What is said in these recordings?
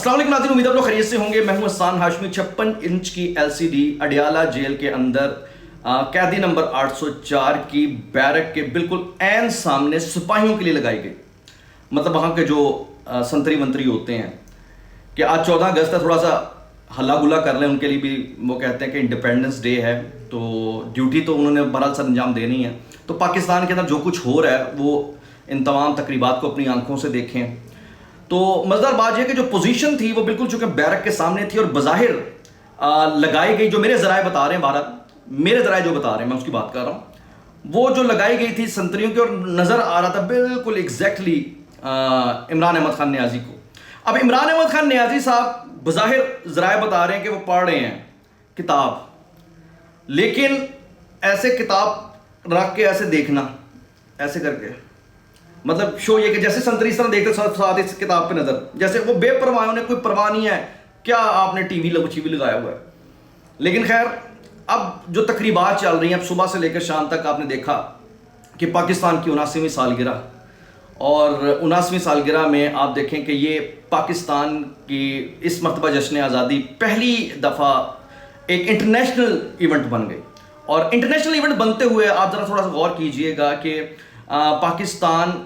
अस्सलाम वालेकुम नाज़रीन, उम्मीद आप लोग खैरियत से होंगे। मैं हूं हसन हाशमी। 56 इंच की LCD अडियाला जेल के अंदर कैदी नंबर 804 की बैरक के बिल्कुल ऐन सामने सिपाहियों के लिए लगाई गई। मतलब वहाँ के जो संतरी मंत्री होते हैं कि आज 14 अगस्त है, थोड़ा सा हल्ला गुल्ला कर लें, उनके लिए भी वो कहते हैं कि इंडिपेंडेंस डे है, तो ड्यूटी तो उन्होंने बहरहाल सर अंजाम देनी है। तो पाकिस्तान के अंदर जो कुछ हो रहा है वो इन तमाम तकरीबात को अपनी आंखों से देखें। तो मज़ेदार बात यह कि जो पोजीशन थी वो बिल्कुल चूँकि बैरक के सामने थी और बज़ाहिर लगाई गई, जो मेरे ज़राए बता रहे हैं, भारत मेरे ज़राए जो बता रहे हैं, मैं उसकी बात कर रहा हूँ, वो जो लगाई गई थी संतरियों की, और नज़र आ रहा था बिल्कुल एग्जैक्टली इमरान अहमद खान नियाज़ी को। अब इमरान अहमद खान नियाज़ी साहब बज़ाहिर ज़राए बता रहे हैं कि वो पढ़ रहे हैं किताब, लेकिन ऐसे किताब रख के ऐसे देखना, ऐसे करके, मतलब शो ये कि जैसे संतरी इस तरह देखते साथ इस किताब पे नजर, जैसे वो बेपरवाह, उन्हें कोई परवाह नहीं है क्या आपने टीवी लगाया हुआ है। लेकिन खैर, अब जो तकरीबात चल रही हैं, अब सुबह से लेकर शाम तक आपने देखा कि पाकिस्तान की 79वीं सालगिरह, और 79वीं सालगिरह में आप देखें कि ये पाकिस्तान की इस मरतबा जश्न आज़ादी पहली दफ़ा एक इंटरनेशनल इवेंट बन गई। और इंटरनेशनल इवेंट बनते हुए आप ज़रा थोड़ा सा गौर कीजिएगा कि पाकिस्तान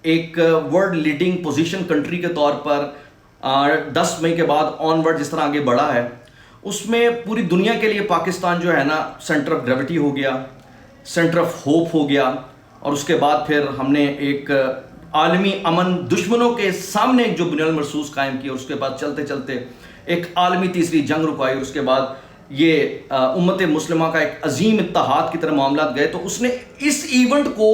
एक वर्ल्ड लीडिंग पोजीशन कंट्री के तौर पर 10 मई के बाद ऑनवर्ड जिस तरह आगे बढ़ा है, उसमें पूरी दुनिया के लिए पाकिस्तान जो है ना सेंटर ऑफ ग्रेविटी हो गया, सेंटर ऑफ होप हो गया। और उसके बाद फिर हमने एक आलमी अमन दुश्मनों के सामने एक जो बुनियाद मरसूस कायम किया, उसके बाद चलते चलते एक आलमी तीसरी जंग रुकवाई, उसके बाद ये उम्मत मुस्लिमा का एक अजीम इत्तेहाद की तरह मामला गए। तो उसने इस इवेंट को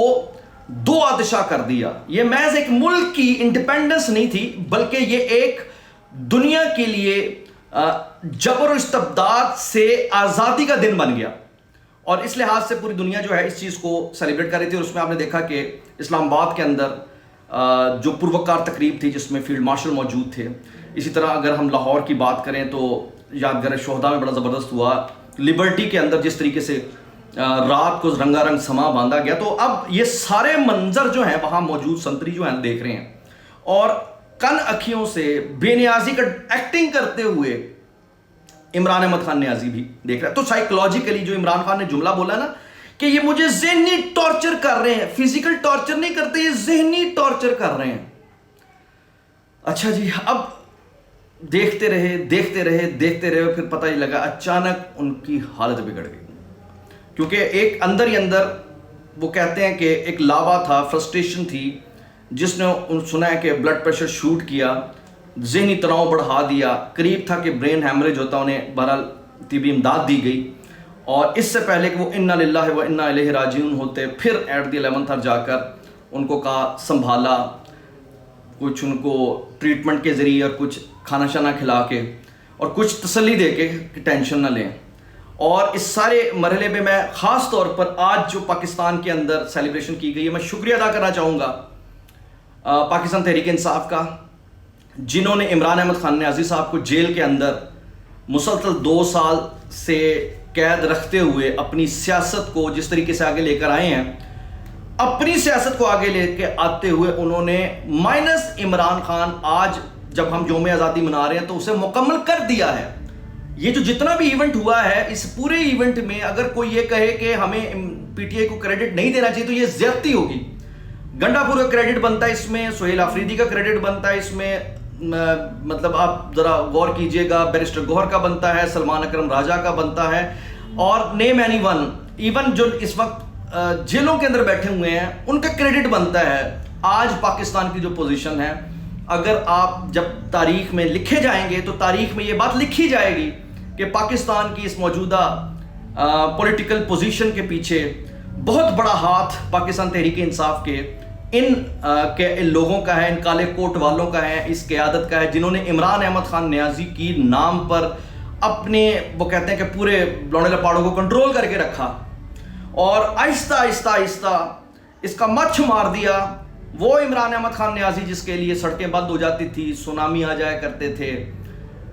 दो आतिशा कर दिया। ये महज एक मुल्क की इंडिपेंडेंस नहीं थी, बल्कि ये एक दुनिया के लिए जबर और इस्तबदाद से आज़ादी का दिन बन गया। और इस लिहाज से पूरी दुनिया जो है इस चीज़ को सेलिब्रेट कर रही थी। और उसमें आपने देखा कि इस्लामाबाद के अंदर जो पुरवकार तकरीब थी जिसमें फील्ड मार्शल मौजूद थे। इसी तरह अगर हम लाहौर की बात करें तो यादगार शोहदा में बड़ा ज़बरदस्त हुआ। लिबर्टी के अंदर जिस तरीके से रात को रंगारंग समा बांधा गया। तो अब ये सारे मंजर जो हैं वहाँ मौजूद संतरी जो हैं देख रहे हैं, और कन अखियों से बेनियाजी का एक्टिंग करते हुए इमरान अहमद खान नियाज़ी भी देख रहा है। तो साइकोलॉजिकली जो इमरान खान ने जुमला बोला ना कि ये मुझे ज़हनी टॉर्चर कर रहे हैं, फिजिकल टॉर्चर नहीं करते, ये ज़हनी टॉर्चर कर रहे हैं। अच्छा जी, अब देखते रहे, फिर पता ही लगा अचानक उनकी हालत बिगड़ गई। क्योंकि एक अंदर ही अंदर वो कहते हैं कि एक लावा था, फ्रस्ट्रेशन थी, जिसने सुना है कि ब्लड प्रेशर शूट किया, ज़हनी तनाव बढ़ा दिया, करीब था कि ब्रेन हैमरेज होता, उन्हें बहरहाल तिब्बी इमदाद दी गई। और इससे पहले कि वो इन्ना लिल्लाहि व इन्ना इलैहि राजिऊन होते, फिर एट द 11th आवर जाकर उनको कहा संभाला, कुछ उनको ट्रीटमेंट के ज़रिए और कुछ खाना शाना खिला के और कुछ तसल्ली दे के कि टेंशन ना लें। और इस सारे मरहले में मैं ख़ास तौर पर आज जो पाकिस्तान के अंदर सेलिब्रेशन की गई है, मैं शुक्रिया अदा करना चाहूँगा पाकिस्तान तहरीक इंसाफ का, जिन्होंने इमरान अहमद खान नियाज़ी साहब को जेल के अंदर मुसलसल 2 साल से कैद रखते हुए अपनी सियासत को जिस तरीके से आगे लेकर आए हैं, अपनी सियासत को आगे लेकर आते हुए उन्होंने माइनस इमरान खान आज जब हम यौम आज़ादी मना रहे हैं तो उसे मुकम्मल कर दिया है। ये जो जितना भी इवेंट हुआ है, इस पूरे इवेंट में अगर कोई ये कहे कि हमें पीटीआई को क्रेडिट नहीं देना चाहिए तो ये ज्यादती होगी। गंडापुर का क्रेडिट बनता है इसमें, सोहेल आफरीदी का क्रेडिट बनता है इसमें, मतलब आप जरा गौर कीजिएगा, बैरिस्टर गौहर का बनता है, सलमान अकरम राजा का बनता है, और नेम एनी वन, इवन जो इस वक्त जेलों के अंदर बैठे हुए हैं उनका क्रेडिट बनता है। आज पाकिस्तान की जो पोजीशन है, अगर आप जब तारीख में लिखे जाएंगे तो तारीख में ये बात लिखी जाएगी कि पाकिस्तान की इस मौजूदा पॉलिटिकल पोजीशन के पीछे बहुत बड़ा हाथ पाकिस्तान तहरीक इंसाफ के इन लोगों का है, इन काले कोट वालों का है, इस क़यादत का है, जिन्होंने इमरान अहमद खान नियाज़ी की नाम पर अपने, वो कहते हैं कि पूरे लौंडे लपाड़ों को कंट्रोल करके रखा और आहिस्ता आहिस्ता इसका मच्छ मार दिया। वो इमरान अहमद खान नियाज़ी जिसके लिए सड़कें बंद हो जाती थी, सुनामी आ जाया करते थे,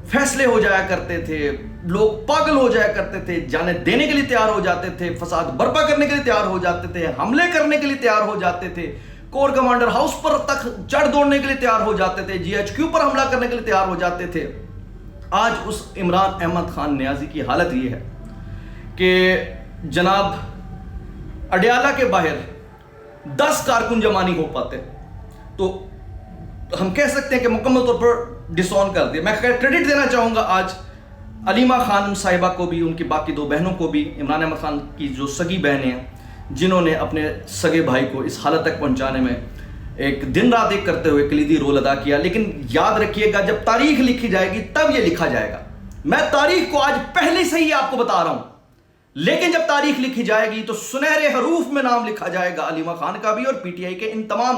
फैसले हो जाया करते थे, लोग पागल हो जाया करते थे, जाने देने के लिए तैयार हो जाते थे, फसाद बर्पा करने के लिए तैयार हो जाते थे, हमले करने के लिए तैयार हो जाते थे, कोर कमांडर हाउस पर तक चढ़ दौड़ने के लिए तैयार हो जाते थे, GHQ पर हमला करने के लिए तैयार हो जाते थे। आज उस इमरान अहमद खान नियाजी की हालत ये है कि जनाब अडियाला के बाहर 10 कारकुन जमा नहीं हो पाते, तो हम कह सकते हैं कि मुकम्मल तौर पर डिसऑन कर दिया। मैं क्रेडिट देना चाहूँगा आज अलीमा खान साहिबा को भी, उनकी बाकी 2 बहनों को भी, इमरान अहमद खान की जो सगी बहनें हैं जिन्होंने अपने सगे भाई को इस हालत तक पहुंचाने में एक दिन रात एक करते हुए कलीदी रोल अदा किया। लेकिन याद रखिएगा, जब तारीख लिखी जाएगी तब ये लिखा जाएगा। मैं तारीख को आज पहले से ही आपको बता रहा हूं, लेकिन जब तारीख लिखी जाएगी तो सुनहरे हरूफ में नाम लिखा जाएगा अलीमा खान का भी और PTI के इन तमाम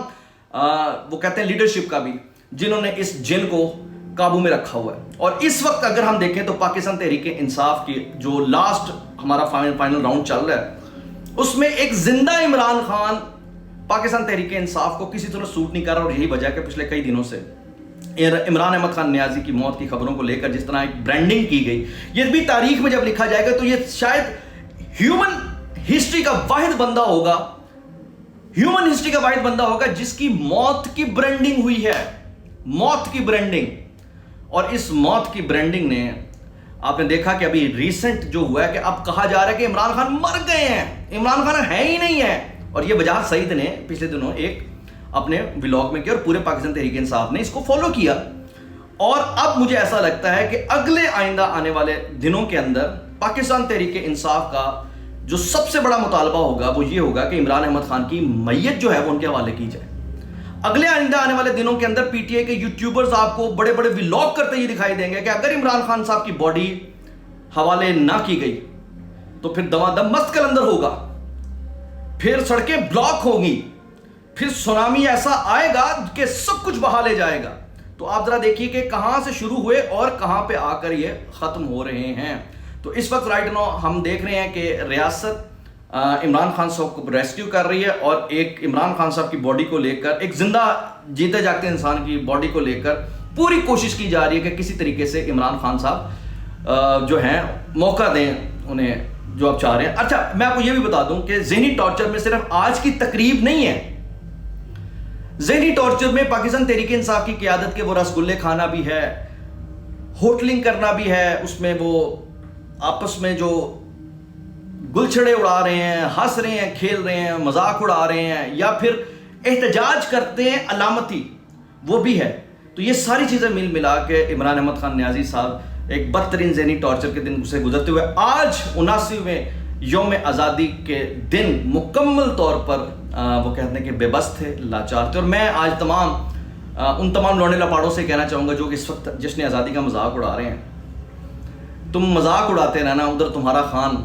वो कहते हैं लीडरशिप का भी, जिन्होंने इस जिन को काबू में रखा हुआ है। और इस वक्त अगर हम देखें तो पाकिस्तान तहरीक इंसाफ की जो लास्ट हमारा फाइनल राउंड चल रहा है, उसमें एक जिंदा इमरान खान पाकिस्तान तहरीक इंसाफ को किसी तरह सूट नहीं कर रहा। और यही वजह है कि पिछले कई दिनों से इमरान अहमद खान नियाजी की मौत की खबरों को लेकर जिस तरह एक ब्रांडिंग की गई, ये भी तारीख में जब लिखा जाएगा तो ये शायद ह्यूमन हिस्ट्री का वाहिद बंदा होगा जिसकी मौत की ब्रांडिंग हुई है, मौत की ब्रांडिंग। और इस मौत की ब्रांडिंग ने आपने देखा कि अभी रिसेंट जो हुआ है कि अब कहा जा रहा है कि इमरान खान मर गए हैं, इमरान खान है ही नहीं है। और ये वजाहत सईद ने पिछले दिनों एक अपने व्लॉग में किया और पूरे पाकिस्तान तहरीक इंसाफ ने इसको फॉलो किया। और अब मुझे ऐसा लगता है कि अगले आइंदा आने वाले दिनों के अंदर पाकिस्तान तहरीक इंसाफ का जो सबसे बड़ा मुतालबा होगा वो ये होगा कि इमरान अहमद खान की मैयत जो है वो उनके हवाले की जाए। अगले आइंदा आने वाले दिनों के अंदर PTI के यूट्यूबर्स आपको बड़े बड़े व्लॉग करते ही दिखाई देंगे कि अगर इमरान खान साहब की बॉडी हवाले ना की गई तो फिर दमादम मस्त कलंदर होगा, फिर सड़कें ब्लॉक होंगी, फिर सुनामी ऐसा आएगा कि सब कुछ बहा ले जाएगा। तो आप जरा देखिए कि कहां से शुरू हुए और कहां पे आकर ये खत्म हो रहे हैं। तो इस वक्त राइट नाउ हम देख रहे हैं कि रियासत इमरान खान साहब को रेस्क्यू कर रही है और एक इमरान खान साहब की बॉडी को लेकर, एक जिंदा जीते जागते इंसान की बॉडी को लेकर पूरी कोशिश की जा रही है कि किसी तरीके से इमरान खान साहब जो हैं मौका दें उन्हें जो आप चाह रहे हैं। अच्छा, मैं आपको यह भी बता दूं कि ज़हनी टॉर्चर में सिर्फ आज की तकरीब नहीं है, ज़हनी टॉर्चर में पाकिस्तान तहरीक इंसाफ की क़यादत के वो रसगुल्ले खाना भी है, होटलिंग करना भी है, उसमें वो आपस में जो गुलछड़े उड़ा रहे हैं, हंस रहे हैं, खेल रहे हैं, मजाक उड़ा रहे हैं या फिर एहतजाज करते हैं अलामती, वो भी है। तो ये सारी चीज़ें मिल मिला के इमरान अहमद खान नियाजी साहब एक बदतरीन ज़हनी टॉर्चर के दिन से गुजरते हुए आज 79वें यौम आज़ादी के दिन मुकम्मल तौर पर वो कहते हैं कि बेबस थे, लाचार थे। और मैं आज उन तमाम लौंडे लपाड़ों से कहना चाहूँगा जो कि इस वक्त जश्न आज़ादी का मजाक उड़ा रहे हैं, तुम मजाक उड़ाते रहना, उधर तुम्हारा खान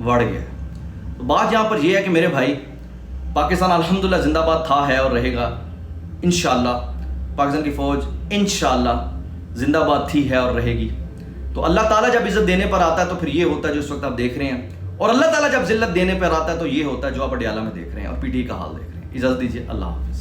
बढ़ गया। तो बात यहाँ पर यह है कि मेरे भाई, पाकिस्तान अल्हम्दुलिल्लाह जिंदाबाद था, है और रहेगा इंशाअल्लाह। पाकिस्तान की फ़ौज इंशाअल्लाह जिंदाबाद थी, है और रहेगी। तो अल्लाह ताला जब इज़्ज़त देने पर आता है तो फिर ये होता है जो इस वक्त आप देख रहे हैं, और अल्लाह ताला जब ज़िल्लत देने पर आता है तो ये होता है जो आप अडियाला में देख रहे हैं और PTI का हाल देख रहे हैं। इजाज़त दीजिए, अल्लाह हाफ़िज़।